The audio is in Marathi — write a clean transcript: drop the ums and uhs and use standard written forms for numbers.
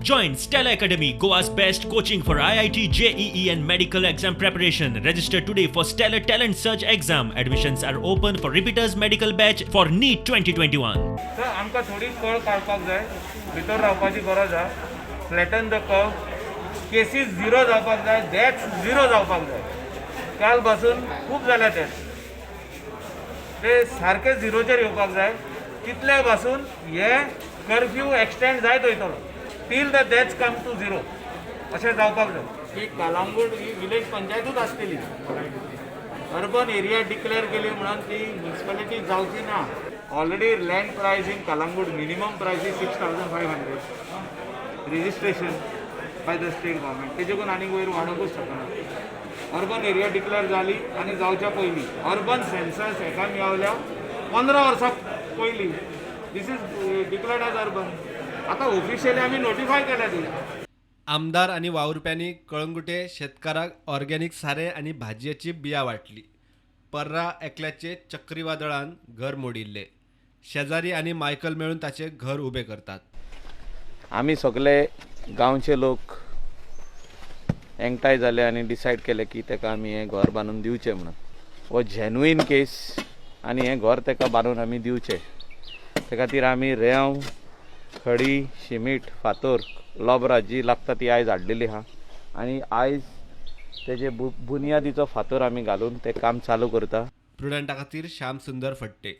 Join Stella Academy, Goa's best coaching for IIT, JEE and medical exam preparation. Register today for Stellar Talent Search exam. Admissions are open for repeaters medical batch for NEET 2021. तर आमकां थोडी कळ काडपाक जाय, भितर रावपाची गरज आसा. Flatten the curve, cases zero जावपाक जाय, डेथ्स झिरो जावपाक जाय. काल पासून खूब जाल्या ते सारके झिरोचेर येवपाक जाय. तितले पासून हे कर्फ्यू एक्सटेंड जायत वयतलो till the deaths come to zero अशें जावपाक जाय. ही कलंगूट ही विलेज पंचायतूच आसतली. अर्बन एरिया डिक्लेअर केली म्हणून ती म्युनिसिपालिटी जावची ना. Already land price in Calangute minimum price is 6,500. Registration by the state government. तेजेकून आनीक वयर वाडोवंकूच शकना. अर्बन एरिया डिक्लेअर जाली आनी जावच्या पयलीं अर्बन सेन्सस हेका मेळल्या 15 वर्सां पयलीं. This is declared as urban. आता ऑफिशियली आमी नोटिफाय केल्या ती. आमदार आणि वावुरप्यांनी कळंगुटे शेतकाराक ऑर्गॅनिक सारें आनी भाजयेची बियां वाटली. पर्रा एकल्याचे चक्रीवादळान घर मोडिल्ले. शेजारी आनी मायकल मेळून ताचे घर उबें करतात. आमी सगळे गांवचे लोक एकठांय जाले आनी डिसायड केले की ताका आमी हें घर बांदून दिवचें म्हणून. हो जेन्युइन केस आनी हें घर ताका बांदून आमी दिवचें. ते खातीर आमी रेंव, खडी, शिमीट, फातर, लोबरां जी लागता ती आयज हाडलेली आहा आनी आयज तेजे बुनयादीचो फातर आमी घालून तें काम चालू करता. प्रुडंटा खातीर श्याम सुंदर फडटे.